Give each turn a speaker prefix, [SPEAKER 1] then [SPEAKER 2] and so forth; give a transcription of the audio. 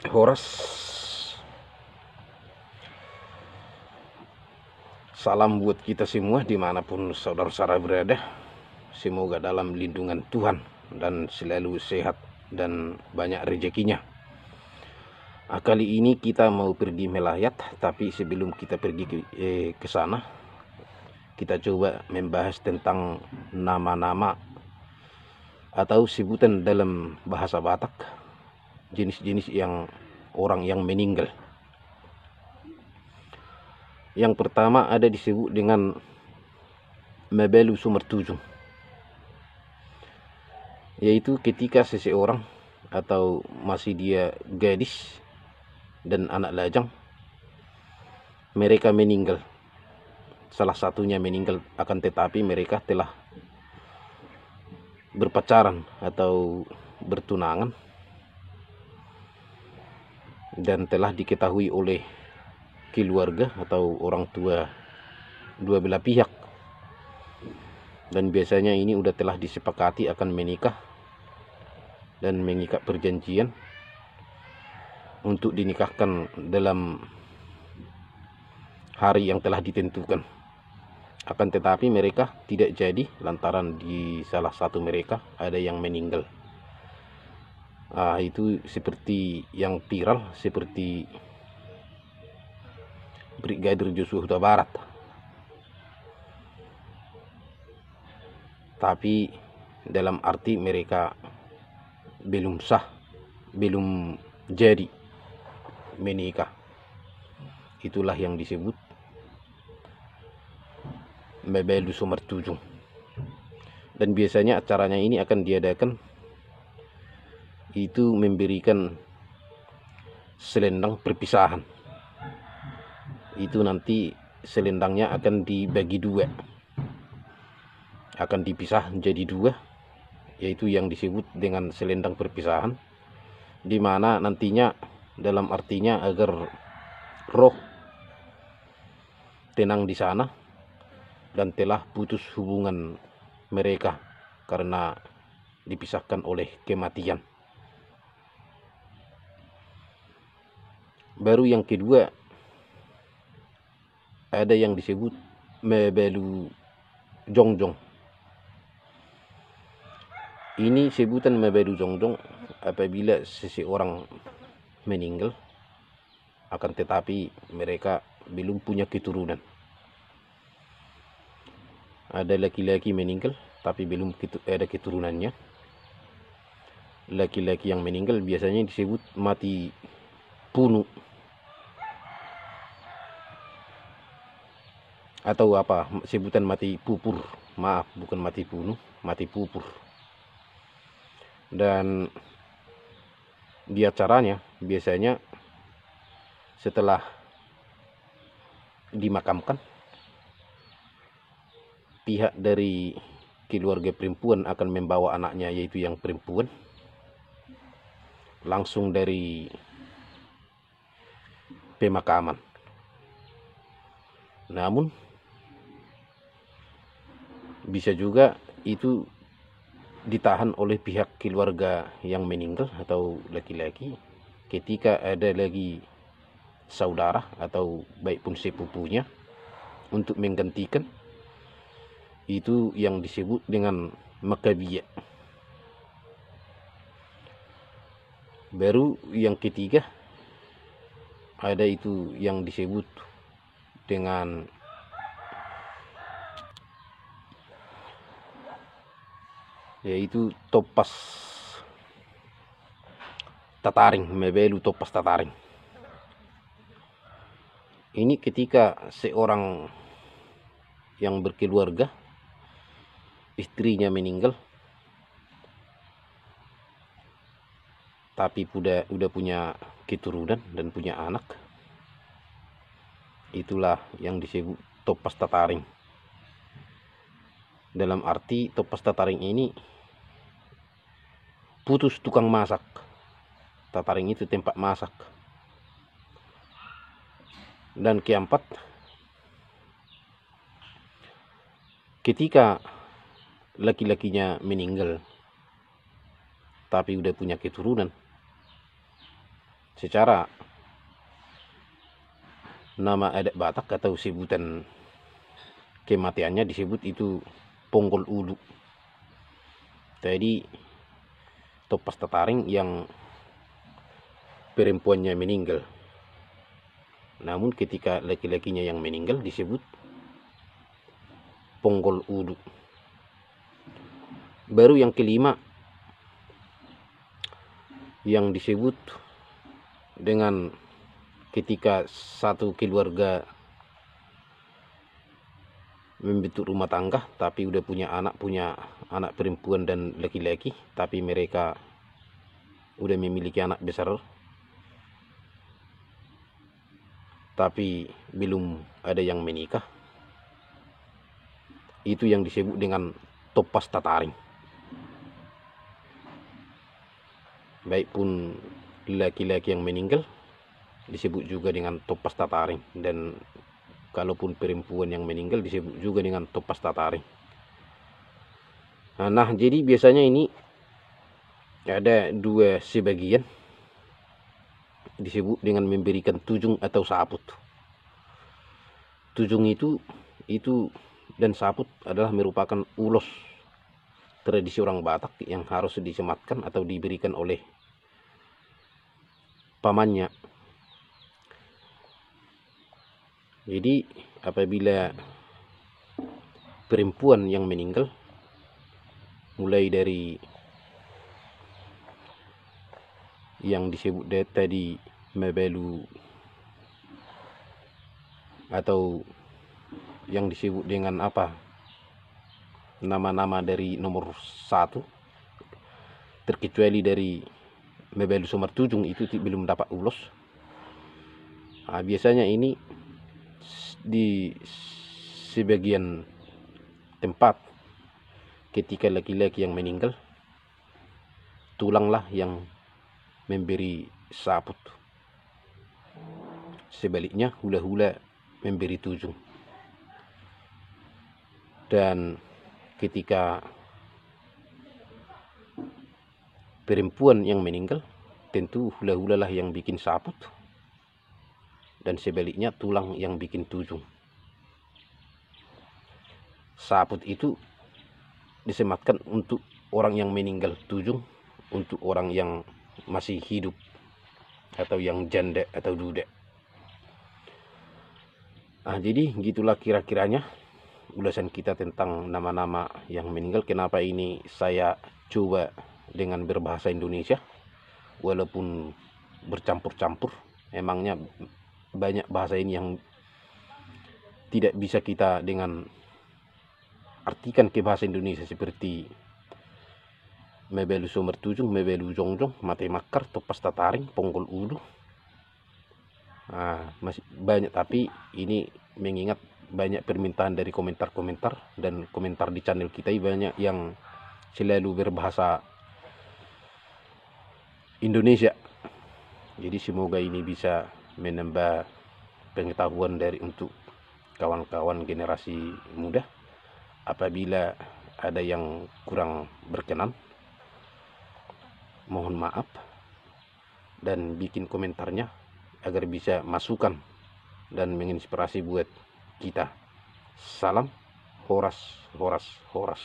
[SPEAKER 1] Horas, salam buat kita semua dimanapun saudara-saudara berada. Semoga dalam lindungan Tuhan dan selalu sehat dan banyak rezekinya. Kali ini kita mau pergi melayat, tapi sebelum kita pergi ke sana, kita coba membahas tentang nama-nama atau sebutan dalam bahasa Batak, jenis-jenis yang orang yang meninggal. Yang pertama ada disebut dengan Mebelu Sumertujung, yaitu ketika seseorang atau masih dia gadis dan anak lajang, mereka meninggal. Salah satunya meninggal, akan tetapi mereka telah berpacaran atau bertunangan dan telah diketahui oleh keluarga atau orang tua dua belah pihak, dan biasanya ini udah telah disepakati akan menikah dan mengikat perjanjian untuk dinikahkan dalam hari yang telah ditentukan. Akan tetapi mereka tidak jadi lantaran di salah satu mereka ada yang meninggal. Itu seperti yang viral, seperti Brigadir Joshua Huta Barat. Tapi dalam arti mereka belum sah, belum jadi menikah. Itulah yang disebut Mebelu Sumertujung. Dan biasanya acaranya ini akan diadakan itu memberikan selendang perpisahan. Itu nanti selendangnya akan dibagi dua, akan dipisah menjadi dua, yaitu yang disebut dengan selendang perpisahan, di mana nantinya dalam artinya agar roh tenang di sana dan telah putus hubungan mereka karena dipisahkan oleh kematian. Baru yang kedua ada yang disebut Mebelu Jongjong. Ini sebutan Mebelu Jongjong apabila seseorang meninggal akan tetapi mereka belum punya keturunan. Ada laki-laki meninggal tapi belum ada keturunannya. Laki-laki yang meninggal biasanya disebut mati punu atau apa, sebutan mati pupur. Maaf, bukan mati punu, mati pupur. Dan di acaranya biasanya setelah dimakamkan, pihak dari keluarga perempuan akan membawa anaknya, yaitu yang perempuan, langsung dari pemakaman. Namun bisa juga itu ditahan oleh pihak keluarga yang meninggal atau laki-laki ketika ada lagi saudara atau baik pun sepupunya untuk menggantikan. Itu yang disebut dengan makabiyah. Baru yang ketiga ada itu yang disebut dengan yaitu topas tataring, Mebelu topas tataring. Ini ketika seorang yang berkeluarga, istrinya meninggal tapi udah punya keturunan dan punya anak, itulah yang disebut topas tataring. Dalam arti topas tataring ini putus tukang masak. Tataring itu tempat masak. Dan keempat, ketika laki-lakinya meninggal tapi udah punya keturunan, secara nama adat Batak atau sebutan kematiannya disebut itu Ponggol Ulu. Jadi Topas Tataring yang perempuannya meninggal. Namun ketika laki-lakinya yang meninggal disebut Ponggol Ulu. Baru yang kelima yang disebut dengan ketika satu keluarga membentuk rumah tangga tapi udah punya anak perempuan dan laki-laki, tapi mereka udah memiliki anak besar tapi belum ada yang menikah, itu yang disebut dengan Topas Tataring. Baik pun laki-laki yang meninggal disebut juga dengan Topas Tataring, dan kalaupun perempuan yang meninggal disebut juga dengan Topas Tataring. Nah, jadi biasanya ini ada dua sebagian disebut dengan memberikan tujung atau saput. Tujung itu dan saput adalah merupakan ulos tradisi orang Batak yang harus disematkan atau diberikan oleh pamannya. Jadi apabila perempuan yang meninggal, mulai dari yang disebut tadi mebelu atau yang disebut dengan apa, nama-nama dari nomor 1, terkecuali dari mebelu Sumartujung itu belum dapat ulos. Nah, biasanya ini di sebagian tempat ketika laki-laki yang meninggal, tulanglah yang memberi saput. Sebaliknya hula-hula memberi tujung. Dan ketika perempuan yang meninggal, tentu hula-hula lah yang bikin saput, dan sebaliknya tulang yang bikin tujung. Saput itu disematkan untuk orang yang meninggal, tujung untuk orang yang masih hidup atau yang janda atau duda. Nah, jadi gitulah kira-kiranya ulasan kita tentang nama-nama yang meninggal. Kenapa ini saya coba dengan berbahasa Indonesia walaupun bercampur-campur. Emangnya banyak bahasa ini yang tidak bisa kita dengan artikan ke bahasa Indonesia, seperti mebelu Sumartujung, mebelu Jongjong, Mate Makar, Topas Tataring, Ponggol Ulu. Nah, masih banyak, tapi ini mengingat banyak permintaan dari komentar-komentar dan komentar di channel kita, banyak yang selalu berbahasa Indonesia. Jadi semoga ini bisa menambah pengetahuan dari untuk kawan-kawan generasi muda. Apabila ada yang kurang berkenan, mohon maaf, dan bikin komentarnya agar bisa masukan dan menginspirasi buat kita. Salam Horas, Horas, Horas.